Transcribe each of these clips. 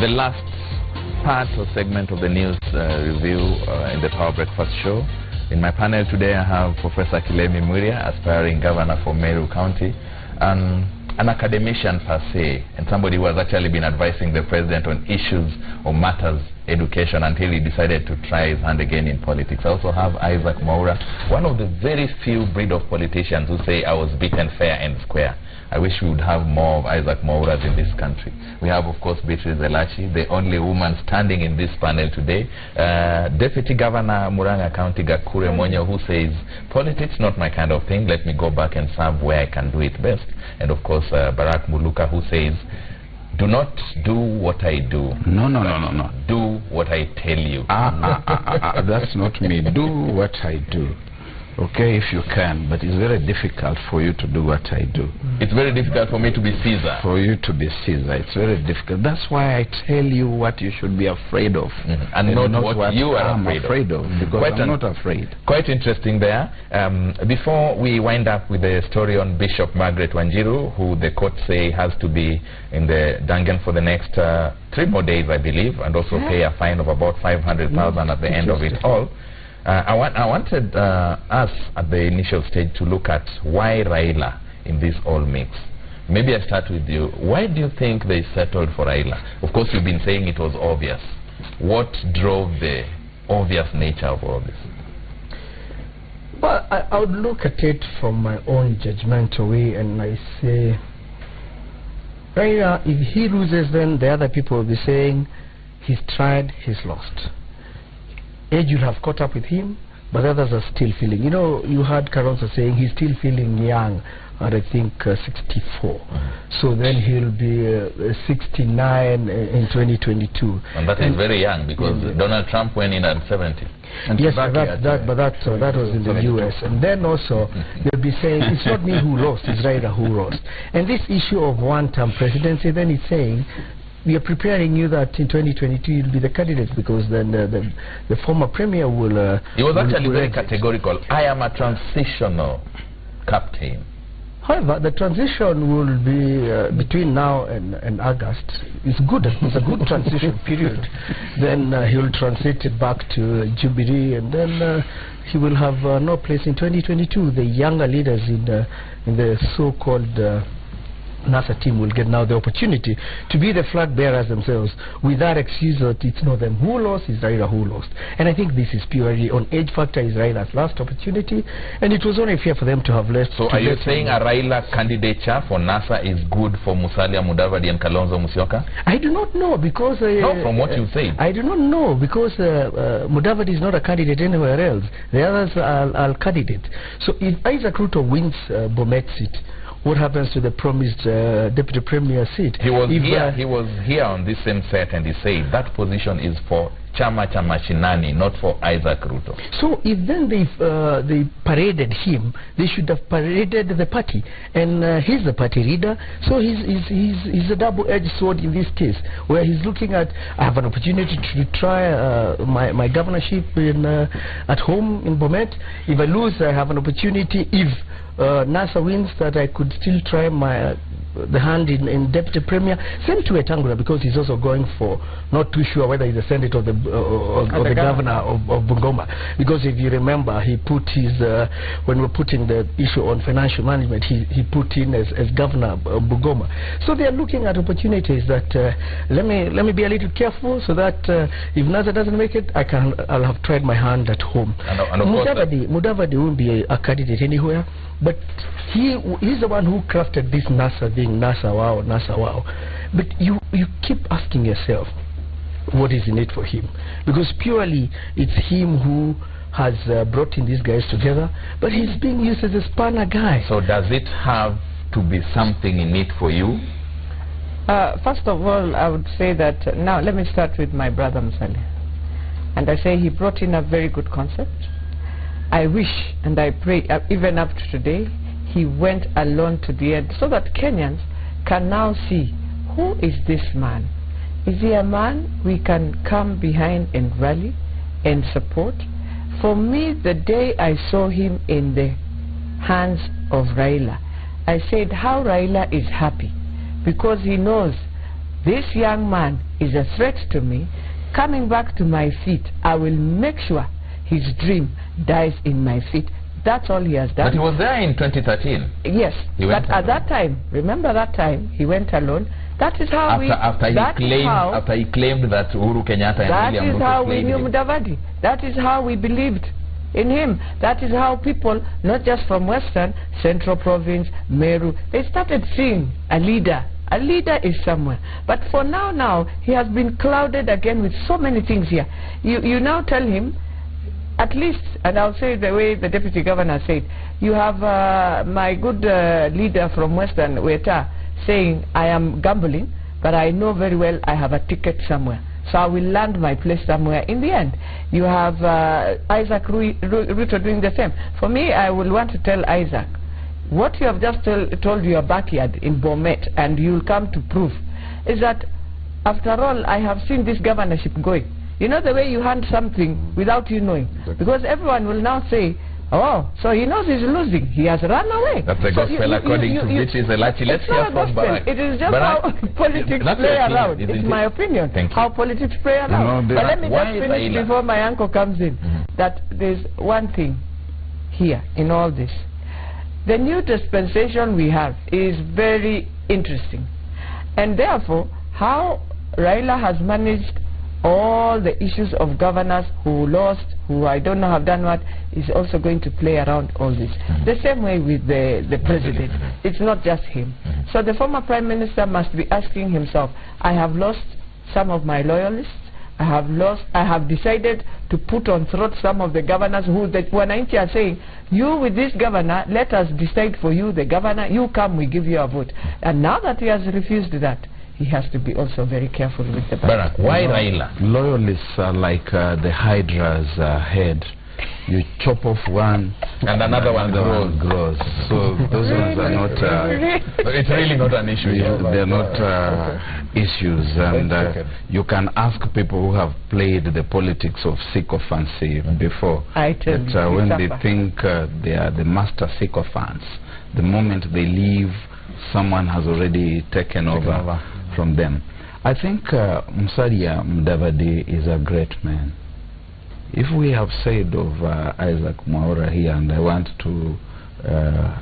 the last part or segment of the news review in the Power Breakfast Show. In my panel today, I have Professor Kilemi Mwiria, aspiring governor for Meru County, and an academician per se, and somebody who has actually been advising the president on issues or matters, education, until he decided to try his hand again in politics. I also have Isaac Mwaura, one of the very few breed of politicians who say, I was beaten fair and square. I wish we would have more of Isaac Mwauras in this country. We have, of course, Beatrice Elachi, the only woman standing in this panel today. Deputy Governor Muranga County Gakure Monyo, who says, politics not my kind of thing, let me go back and serve where I can do it best. And of course, Barak Muluka, who says, do not do what I do. No. Do what I tell you. That's not me. Do what I do. Okay, if you can, but it's very difficult for you to do what I do. It's very difficult for me to be Caesar. For you to be Caesar, it's very difficult. That's why I tell you what you should be afraid of. And not what you are afraid of. Because I'm not afraid. Quite interesting there. Before we wind up with the story on Bishop Margaret Wanjiru, who the court say has to be in the dungeon for the next 3 more days, I believe, and also pay a fine of about 500,000 at the end of it all. I wanted us at the initial stage to look at why Raila in this all mix. Maybe I start with you. Why do you think they settled for Raila? Of course, you've been saying it was obvious. What drove the obvious nature of all this? Well, I would look at it from my own judgmental way, and I say, Raila, if he loses, then the other people will be saying, he's tried, he's lost. Age will have caught up with him, but others are still feeling. You know, you heard Karonsa saying he's still feeling young at, I think, 64. So then he'll be 69 in 2022. And that is very young, because Donald Trump went in at 70. And yes, that was in the US. And then also, they'll be saying, it's not me who lost, it's Raila who lost. And this issue of one-term presidency, then it's saying, we are preparing you that in 2022 you'll be the candidate, because then the former premier will... he was actually very categorical. I am a transitional captain. However, the transition will be between now and August. It's good. It's a good transition period. Then he will transit it back to Jubilee, and then he will have no place in 2022. The younger leaders in the so-called NASA team will get now the opportunity to be the flag bearers themselves, with that excuse that it's not them who lost, it's Raila who lost. And I think this is purely on age factor, is Raila's last opportunity, and it was only fair for them to have left. So are you saying a Raila candidature for NASA is good for Musalia Mudavadi and Kalonzo Musyoka? I do not know, because... no, from what you said. I do not know, because Mudavadi is not a candidate anywhere else. The others are candidates. So if Isaac Ruto wins Bomet seat, what happens to the promised deputy premier seat? He was here on this same set, and he said that position is for Chama Shinani, not for Isaac Ruto. So if then they paraded him, they should have paraded the party, and he's the party leader. So he's a double-edged sword in this case, where he's looking at, I have an opportunity to try my governorship at home in Bomet. If I lose, I have an opportunity. If NASA wins, that I could still try the hand in deputy premier. Same to Etangula, because he's also going for, not too sure whether he's the senator or the governor of Bungoma. Because if you remember, he put his when we're putting the issue on financial management, he put in as governor of Bungoma. So they are looking at opportunities that let me be a little careful, so that if NASA doesn't make it, I'll have tried my hand at home. Mudavadi won't be a candidate anywhere, but he's the one who crafted this NASA thing, NASA wow. But you keep asking yourself, what is in it for him? Because purely it's him who has brought in these guys together, but he's being used as a spanner guy. So does it have to be something in it for you? First of all, I would say that, now let me start with my brother Musalia. And I say he brought in a very good concept. I wish and I pray, even up to today, he went alone to the end, so that Kenyans can now see, who is this man? Is he a man we can come behind and rally and support? For me, the day I saw him in the hands of Raila, I said how Raila is happy, because he knows this young man is a threat to me, coming back to my feet, I will make sure his dream dies in my feet. That's all he has done. But he was there in 2013. Yes, but at that time, remember that time, he went alone. That is how after he claimed that Uhuru Kenyatta and William Ruto that is how we knew Mudavadi. That is how we believed in him. That is how people, not just from Western, Central Province, Meru, they started seeing a leader. A leader is somewhere. But for now, he has been clouded again with so many things here. You now tell him, at least, and I'll say the way the deputy governor said, you have my good leader from Western, Weta, saying, I am gambling, but I know very well I have a ticket somewhere. So I will land my place somewhere. In the end, you have Isaac Ruto doing the same. For me, I will want to tell Isaac, what you have just told your backyard in Bomet, and you will come to prove, is that, after all, I have seen this governorship going. You know the way you hand something without you knowing. Because everyone will now say, oh, so he knows he's losing. He has run away. That's the gospel according to which is a lachi. Let's hear from Barack. It is just how politics play around. It's my opinion. How politics play around. But let me just finish before my uncle comes in. That there's one thing here in all this. The new dispensation we have is very interesting. And therefore, how Raila has managed all the issues of governors who lost, who I don't know have done what, is also going to play around all this. The same way with the president. It's not just him. So the former prime minister must be asking himself, I have lost some of my loyalists. I have decided to put on throat some of the governors who the Wananchi are saying, you with this governor, let us decide for you, the governor, you come, we give you a vote. And now that he has refused that, he has to be also very careful with the Barack, why Raila? Loyalists are like the Hydra's head. You chop off one and another one grows. So those ones are not it's really not an issue. They're not issues, and you can ask people who have played the politics of sycophancy before, that when they think they are the master sycophants, the moment they leave, someone has already taken over from them. I think Musalia Mudavadi is a great man. If we have said of Isaac Mwaura here, and I want to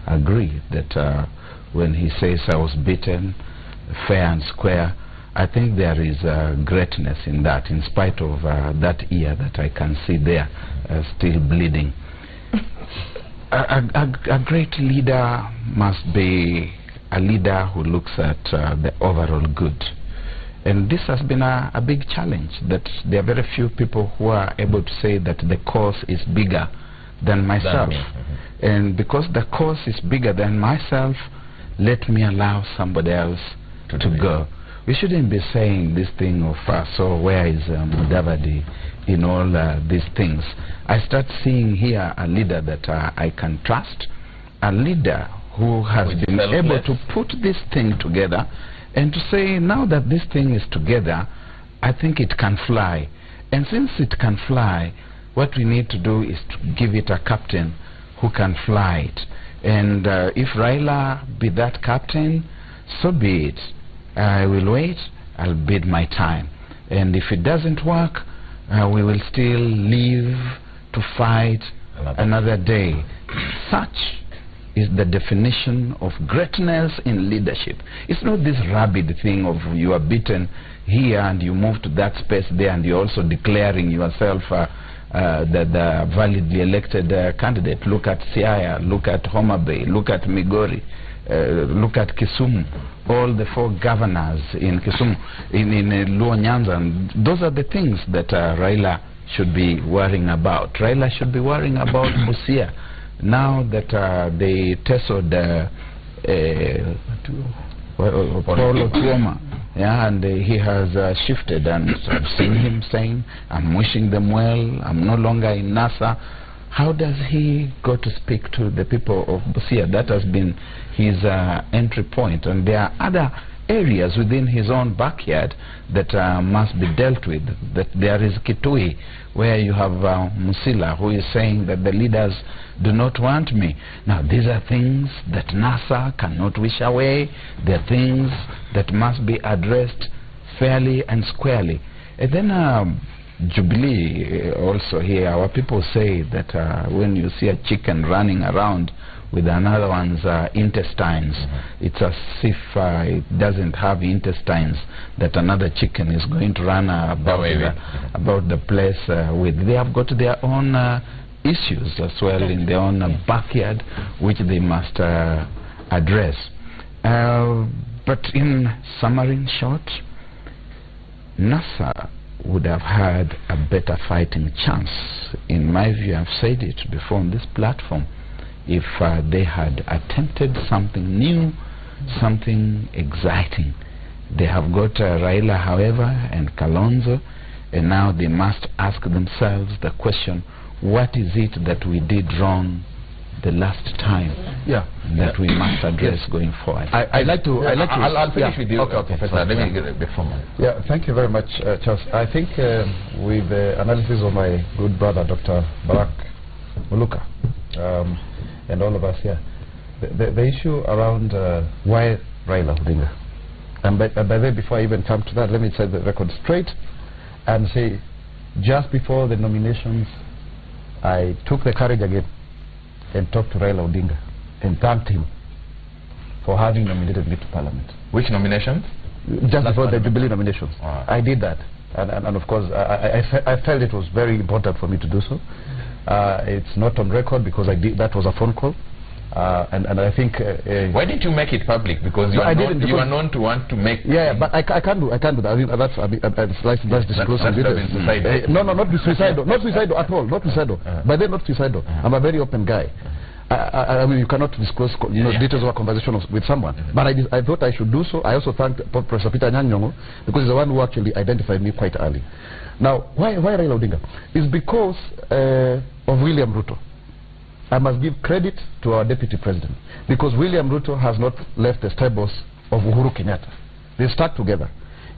agree that when he says I was beaten fair and square, I think there is greatness in that, in spite of that ear that I can see there still bleeding. A great leader must be a leader who looks at the overall good. And this has been a big challenge, that there are very few people who are able to say that the cause is bigger than myself. And because the cause is bigger than myself, let me allow somebody else to go. We shouldn't be saying this thing of, so where is Mudavadi in all these things. I start seeing here a leader that I can trust, a leader who has been able to put this thing together and to say, now that this thing is together, I think it can fly. And since it can fly, what we need to do is to give it a captain who can fly it. And if Raila be that captain, so be it. I will wait, I'll bid my time. And if it doesn't work, we will still live to fight another day. Such is the definition of greatness in leadership. It's not this rabid thing of you are beaten here and you move to that space there and you're also declaring yourself the validly elected candidate. Look at Siaya, look at Homa Bay, look at Migori, look at Kisumu. All the 4 governors in Kisumu, in Luo Nyanza. Those are the things that Raila should be worrying about. Raila should be worrying about Busia. Now that they tested Paul Otuoma, and he has shifted, and I've seen him saying, I'm wishing them well, I'm no longer in NASA. How does he go to speak to the people of Busia? That has been his entry point, and there are other areas within his own backyard that must be dealt with. That there is Kitui, where you have Musila, who is saying that the leaders do not want me. Now these are things that NASA cannot wish away. They are things that must be addressed fairly and squarely. And then Jubilee also here, our people say that when you see a chicken running around with another one's intestines, it's as if it doesn't have intestines that another chicken is going to run about the place with. They have got their own issues as well in their own backyard, which they must address. But in summary, in short, NASA would have had a better fighting chance, in my view. I've said it before on this platform, if they had attempted something new, something exciting. They have got Raila, however, and Kalonzo, and now they must ask themselves the question, what is it that we did wrong the last time that we must address going forward? I'll finish with you, Professor. Let me get it before me. Yeah, thank you very much, Charles. I think with the analysis of my good brother, Dr. Barak Muluka, and all of us here, the issue around why Raila Odinga, and by the way, before I even come to that, let me set the record straight and say, just before the nominations, I took the courage again and talked to Raila Odinga and thanked him for having nominated me to Parliament. Which nominations? Just before the Jubilee nominations. I did that, and of course I felt it was very important for me to do so. It's not on record because that was a phone call, and I think. Why didn't you make it public? Because you are known to want to make. Yeah, but I can't do that. I mean, that's disclosing details. No, not suicidal. Not suicidal at all. Not suicidal. But they're not suicidal. I'm a very open guy. I mean, you cannot disclose details of a conversation with someone. But I thought I should do so. I also thanked Professor Peter Nyanyongo because he's the one who actually identified me quite early. Now, why Raila Odinga? It's because of William Ruto. I must give credit to our Deputy President because William Ruto has not left the stables of Uhuru Kenyatta. They stuck together.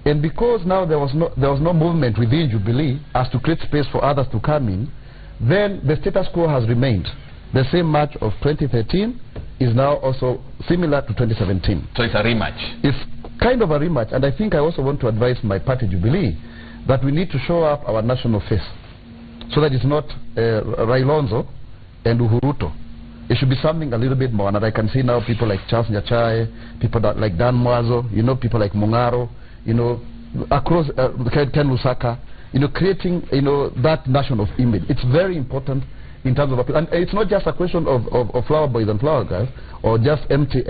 And because now there was no movement within Jubilee as to create space for others to come in, then the status quo has remained. The same match of 2013 is now also similar to 2017. So it's a rematch? It's kind of a rematch, and I think I also want to advise my party Jubilee that we need to show up our national face so that it's not Railonzo and Uhuruto. It should be something a little bit more, and I can see now people like Charles Nyachae, people like Dan Mwazo, people like Mungaro, across Ken Lusaka, creating that national image. It's very important in terms of, and it's not just a question of flower boys and flower girls or just empty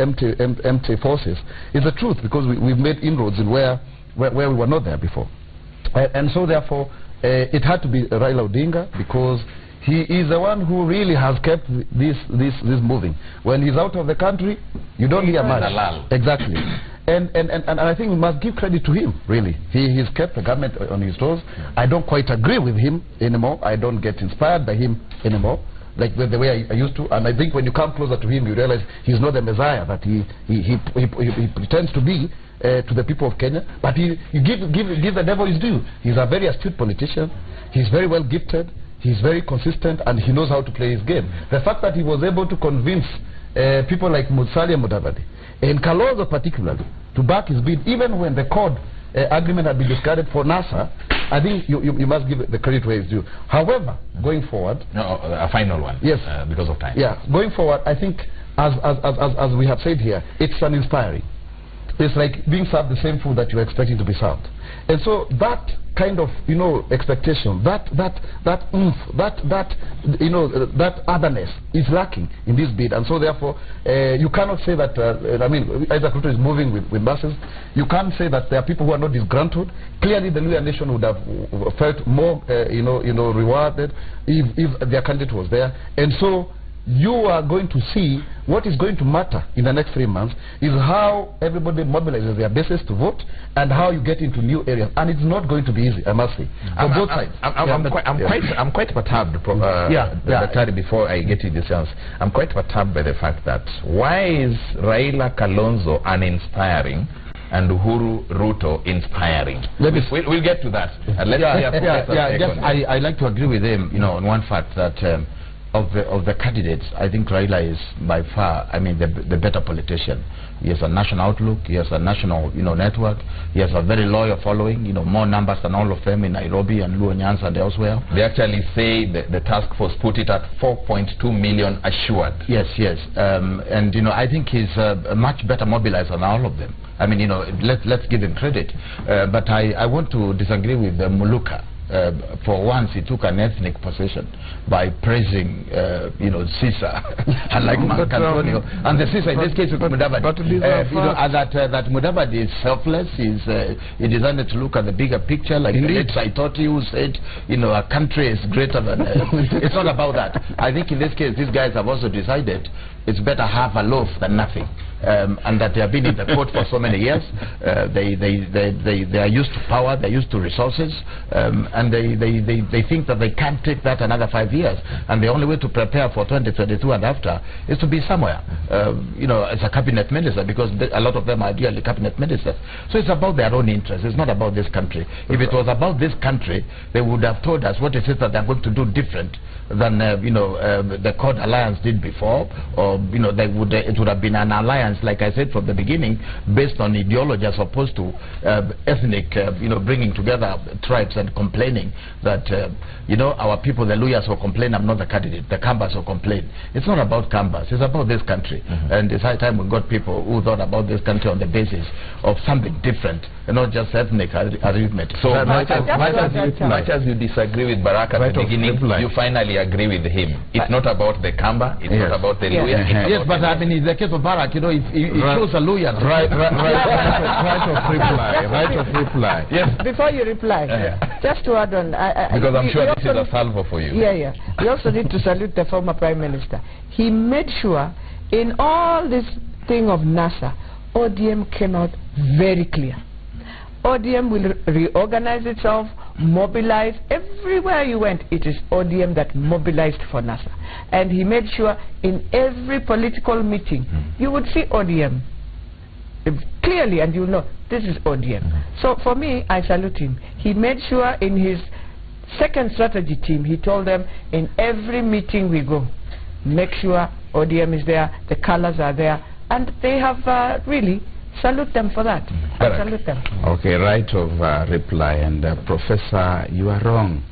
forces. It's the truth, because we've made inroads in where we were not there before, and so therefore it had to be Raila Odinga, because he is the one who really has kept this moving. When he's out of the country, you don't hear much. Exactly. And I think we must give credit to him, really. He's kept the government on his toes. I don't quite agree with him anymore. I don't get inspired by him anymore, like the way I used to. And I think when you come closer to him, you realize he's not the Messiah that he pretends to be to the people of Kenya. But you give the devil his due. He's a very astute politician. He's very well gifted. He's very consistent, and he knows how to play his game. The fact that he was able to convince people like Musalia Mudavadi and Kalonzo particularly to back his bid, even when the CORD agreement had been discarded for NASA, I think you must give the credit where it's due. However, going forward... No, a final one. Yes. Because of time. Yeah, going forward, I think, as we have said here, it's uninspiring. It's like being served the same food that you're expecting to be served. And so that kind of, expectation, that oomph, that otherness is lacking in this bid. And so therefore, you cannot say that, Isaac Ruto is moving with masses. You can't say that there are people who are not disgruntled. Clearly, the Luhya nation would have felt more, rewarded if their candidate was there. And so you are going to see what is going to matter in the next 3 months is how everybody mobilizes their bases to vote and how you get into new areas. And it's not going to be easy, I must say, for both sides. I'm quite perturbed, before I get you this chance. I'm quite perturbed by the fact that why is Raila Kalonzo uninspiring and Uhuru Ruto inspiring? We'll get to that. I like to agree with him, on one fact that of the candidates, I think Raila is by far, I mean, the better politician. He has a national outlook. He has a national, network. He has a very loyal following. More numbers than all of them in Nairobi and Luo Nyanza and elsewhere. They actually say the task force put it at 4.2 million assured. Yes, yes, and I think he's a much better mobilizer than all of them. I mean, let's give him credit. But I want to disagree with Muluka. For once, he took an ethnic position by praising, Caesar, unlike Mark Antonio. And the Caesar in this case is Mudavadi. That Mudavadi is selfless. He decided to look at the bigger picture, like the Saitoti who said, a country is greater than. It's not about that. I think in this case, these guys have also decided it's better have a loaf than nothing. And that they have been in the court for so many years. They are used to power, they're used to resources, and they think that they can't take that another 5 years. And the only way to prepare for 2022 and after is to be somewhere, as a cabinet minister, because a lot of them are ideally cabinet ministers. So it's about their own interests. It's not about this country. If it was about this country, they would have told us what it is that they're going to do different than the Code Alliance did before, or it would have been an alliance, like I said from the beginning, based on ideology as opposed to ethnic, bringing together tribes and complaining that our people, the Luyas, will complain, I'm not the candidate, the Kambas will complain. It's not about Kambas, it's about this country. And it's high time we got people who thought about this country on the basis of something different and not just ethnic arithmetic. So much as you disagree with Barak at the beginning, you finally agree with him. It's not about the Kamba, it's not about the Luya. Yes, but I mean, in the case of Barak, he chose a Luya. Right of reply. Yes. Before you reply, just to add on, because I'm sure this is a salvo for you. Yeah. We also need to salute the former Prime Minister. He made sure in all this thing of NASA, ODM came out very clear. ODM will reorganize itself, mobilize. Everywhere you went, it is ODM that mobilized for NASA. And he made sure in every political meeting, you would see ODM clearly, and you know, this is ODM. So for me, I salute him. He made sure in his second strategy team, he told them, in every meeting we go, make sure ODM is there, the colors are there, and they have really salute them for that. I salute them. Okay, right of reply. And Professor, you are wrong.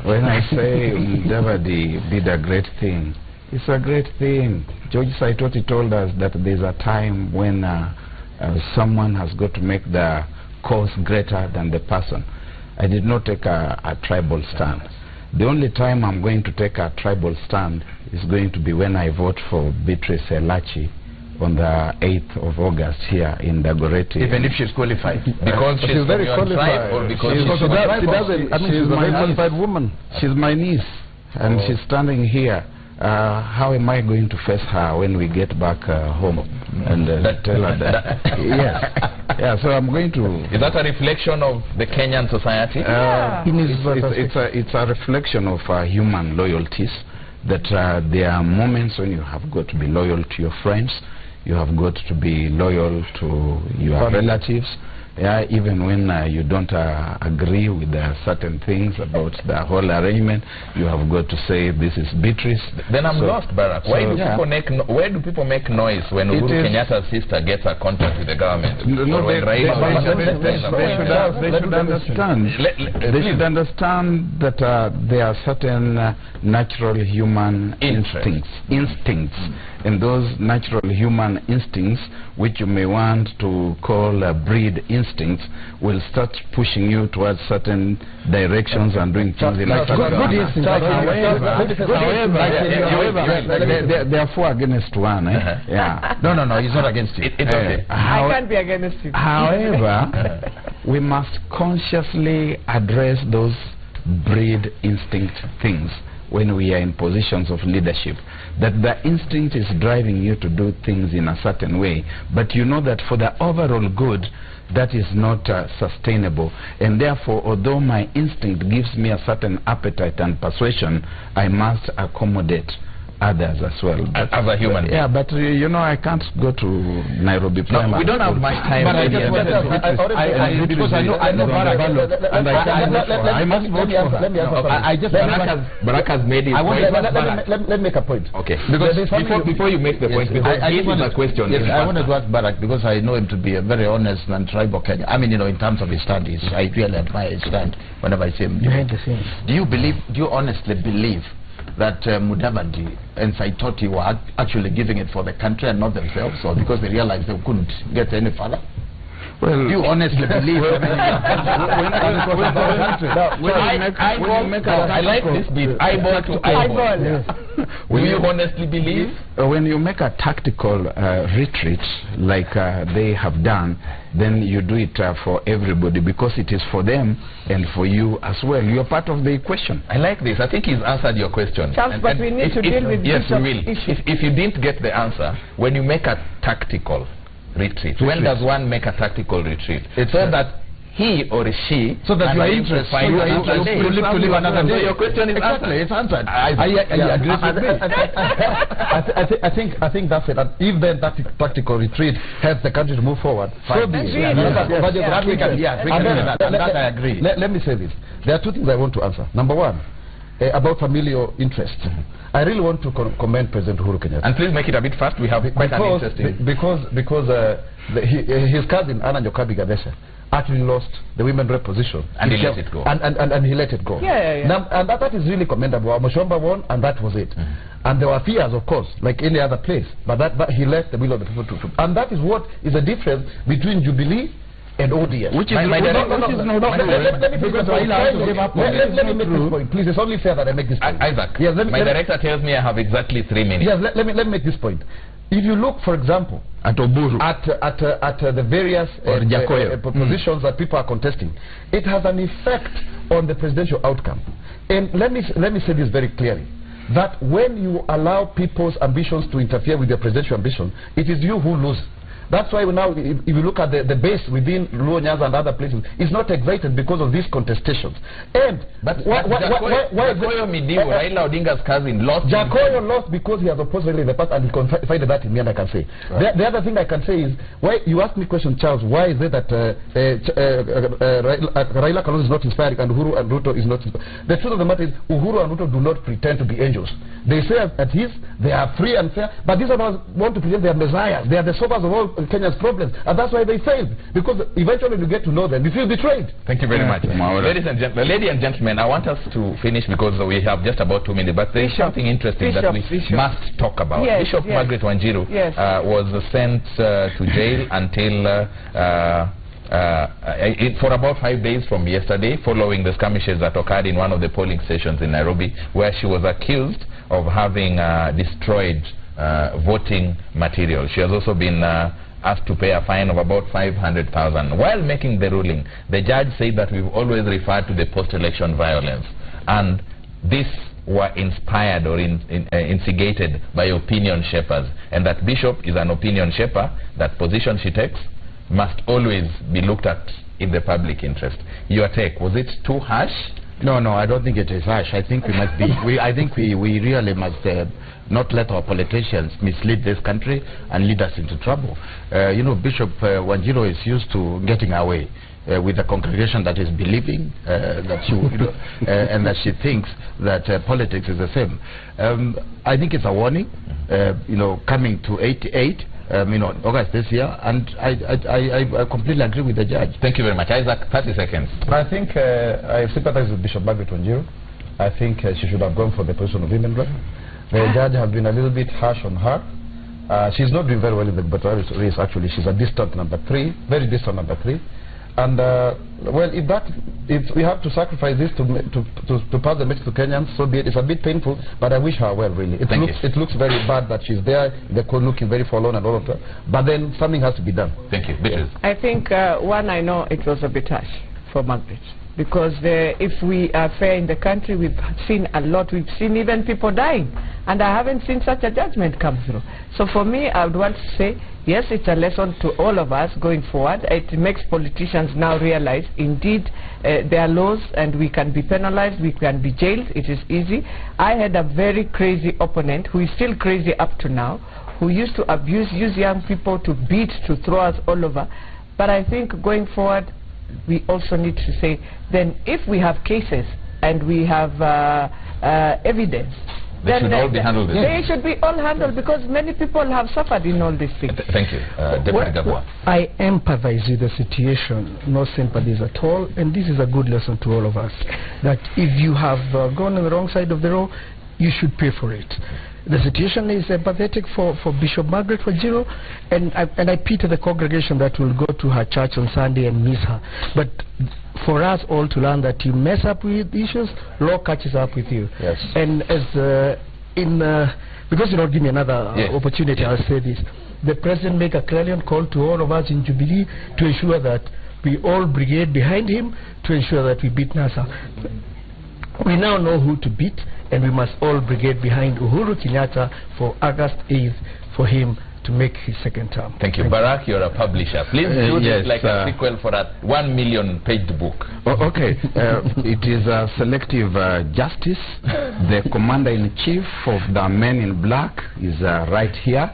When I say Mudavadi did a great thing, it's a great thing. George Saitoti told us that there's a time when someone has got to make the cause greater than the person. I did not take a tribal stand. The only time I'm going to take a tribal stand is going to be when I vote for Beatrice Elachi on the 8th of August here in Dagoretti. Even if she's qualified? Because she's very qualified, or because she's a very qualified woman. She's my niece, and she's standing here. How am I going to face her when we get back home and tell her that? Yes. Yeah, so I'm going to... Is that a reflection of the Kenyan society? It's a reflection of human loyalties, that there are moments when you have got to be loyal to your friends, you have got to be loyal to your relatives, even when you don't agree with certain things about the whole arrangement. You have got to say, this is Beatrice. Then I'm lost, Barak. Why do people make noise when Uhuru Kenyatta's sister gets a contract with the government? They should understand that there are certain natural human instincts. And those natural human instincts, which you may want to call breed instincts, will start pushing you towards certain directions and doing things in life. They are 4 against 1. Yeah. No, he's not against you. It's okay. I can't be against you. However, we must consciously address those breed instinct things when we are in positions of leadership, that the instinct is driving you to do things in a certain way, but you know that for the overall good, that is not sustainable, and therefore, although my instinct gives me a certain appetite and persuasion, I must accommodate others as well. As a human being. Yeah, but you know, I can't go to Nairobi Primary. No, we don't have much time. But because I know Barack, and I must vote for her. Let me answer. I just Barack has made his point. let me make a point. Okay. Because before you make the point, because I just wanted a question. Yes, I wanted to ask Barack, because I know him to be a very honest and tribal Kenyan. I mean, you know, in terms of his studies, I really admire his stand whenever I see him. Behind the scenes. Do you honestly believe that Mudavadi and Saitoti were actually giving it for the country and not themselves, or because they realized they couldn't get any further? Well, do you honestly believe? I like this bit. Eyeball to eyeball. Do you honestly believe? When you make a tactical retreat like they have done, then you do it for everybody, because it is for them and for you as well. You are part of the equation. I like this. I think he's answered your question. Charles, but we need to deal with yes, we will. issues. If you didn't get the answer, when you make a tactical retreat, when does one make a tactical retreat? It's so that he or she, so that you are interested to live another day. So your question is exactly, it's answered. I agree with I think that's it. If then that tactical retreat helps the country to move forward, so be it. I agree. Let me say this. There are two things I want to answer. Number one, about familial interest. I really want to commend President Uhuru Kenyatta. And please make it a bit fast. We have quite an interesting... Because his cousin, Anna Nyokabi Gadesha, actually lost the women rep position. And he let it go. And he let it go. Now, and that is really commendable. Moshomba won, and that was it. And there were fears, of course, like any other place. But that he left the will of the people to... And that is what is the difference between Jubilee and ODS. Which is let me make this point. Please, it's only fair that I make this point. Isaac, yes, my director tells me I have exactly 3 minutes. Yes, let me make this point. If you look, for example, at Oburu, at the various positions that people are contesting, it has an effect on the presidential outcome. And let me say this very clearly, that when you allow people's ambitions to interfere with your presidential ambition, it is you who lose. That's why now, if you look at the base within Luo Nyanza and other places, it's not excited because of these contestations. And Jacoyo Midiwo, Raila Odinga's cousin, lost. Jacoyo lost because he has opposed Raila in the past, and he confided that in me, and I can say. Right. The other thing I can say is, why you asked me a question, Charles, why is it that Raila Kalonzo is not inspiring and Uhuru and Ruto is not inspiring? The truth of the matter is, Uhuru and Ruto do not pretend to be angels. They say at his, they are free and fair, but these others want to pretend they are messiahs. They are the solvers of all Kenya's problems, and that's why they failed, because eventually when you get to know them, you feel betrayed. Thank you very much. Ladies and gentlemen, I want us to finish because we have just about 2 minutes, but there is something interesting that we must talk about. Bishop Margaret Wanjiru was sent to jail until for about 5 days from yesterday, following the skirmishes that occurred in one of the polling stations in Nairobi, where she was accused of having destroyed voting material. She has also been asked to pay a fine of about 500,000. While making the ruling, the judge said that we've always referred to the post-election violence, and this were inspired or instigated by opinion shapers, and that Bishop is an opinion shaper. That position she takes must always be looked at in the public interest. Your take, was it too harsh? No, I don't think it is harsh. I think we must be. I think we really must not let our politicians mislead this country and lead us into trouble. You know, Bishop Wanjiru is used to getting away with a congregation that is believing that she, and that she thinks that politics is the same. I think it's a warning. You know, coming to 88. You know, August this year, and I completely agree with the judge. Thank you very much. Isaac, 30 seconds. I think I sympathize with Bishop Margaret Wanjiru. I think she should have gone for the position of women rep. The judge has been a little bit harsh on her. She's not doing very well in the gubernatorial race, actually. She's a distant number 3, very distant number 3. And well, if we have to sacrifice this to pass the message to Kenyans, so be it. It's a bit painful, but I wish her well, really. It looks very bad that she's there, the court looking very forlorn and all of that. But then something has to be done. Thank you. I think, one, I know it was a bit harsh for Margaret. Because if we are fair in the country, we've seen a lot. We've seen even people dying. And I haven't seen such a judgment come through. So for me, I would want to say, yes, it's a lesson to all of us going forward. It makes politicians now realize, indeed, there are laws and we can be penalized, we can be jailed. It is easy. I had a very crazy opponent who is still crazy up to now, who used to use young people to beat, to throw us all over. But I think going forward, we also need to say, then if we have cases and we have evidence, they should all be handled. They should be all handled, because many people have suffered in all these things. Thank you. Deputy Governor. I empathize with the situation, no sympathies at all, and this is a good lesson to all of us, that if you have gone on the wrong side of the road, you should pay for it. The situation is empathetic for Bishop Margaret Wanjiru, and I pity the congregation that will go to her church on Sunday and miss her. But for us all to learn that you mess up with issues, law catches up with you. Yes. And as because you don't give me another opportunity, I'll say this. The President make a clarion call to all of us in Jubilee to ensure that we all brigade behind him to ensure that we beat NASA. We now know who to beat, and we must all brigade behind Uhuru Kenyatta for August 8th for him to make his second term. Thank you. Barak, you're a publisher. Please do yes, this like a sequel for a 1 million page book. Okay. It is a selective justice. The commander-in-chief of the Men in Black is right here,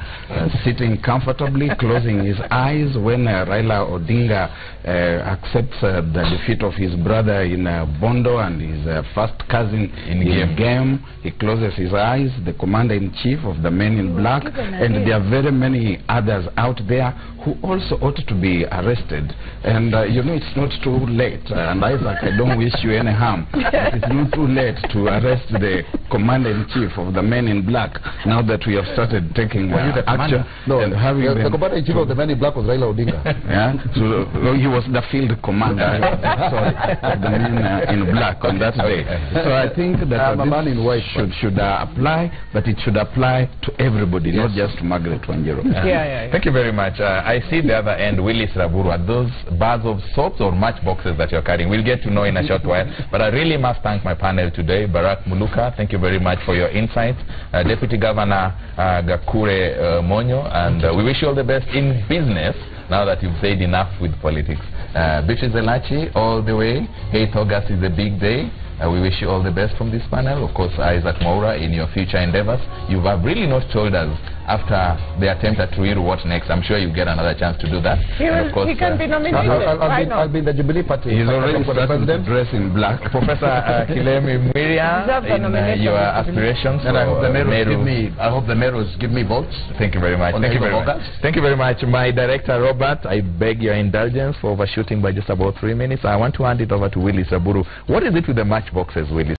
sitting comfortably, closing his eyes when Raila Odinga accepts the defeat of his brother in Bondo and his first cousin in game. He closes his eyes, the commander-in-chief of the Men in Black, and there are very many others out there who also ought to be arrested. And you know, it's not too late. And Isaac, I don't wish you any harm. It's not too late to arrest the commander-in-chief of the Men in Black, now that we have started taking action. No, and having the commander-in-chief of the Men in Black was Raila Odinga. Yeah, so he was the field commander sorry, of the Men in Black on that day. So I think that this should apply, but it should apply to everybody, not just to Margaret Wanjiru. Thank you very much. I see the other end, Willis Raburu. Are those bars of soaps or matchboxes that you're carrying? We'll get to know in a short while. But I really must thank my panel today. Barak Muluka, thank you very much for your insights. Deputy Governor Gakure Monyo, and we wish you all the best in business now that you've said enough with politics. Beatrice Elachi, all the way. 8th August is a big day. We wish you all the best from this panel. Of course, Isaac Moura, in your future endeavors. You have really not told us, after the attempt at Ruiru, what next. I'm sure you get another chance to do that. He can be nominated. I'll be in the Jubilee Party. He's already started to dress in black. Professor Kilemi Mwiria, in your aspirations. And I hope the Meros give me votes. Thank you very much. Thank you very much. Thank you very much. My director, Robert, I beg your indulgence for overshooting by just about 3 minutes. I want to hand it over to Willis Raburu. What is it with the matchboxes, Willis?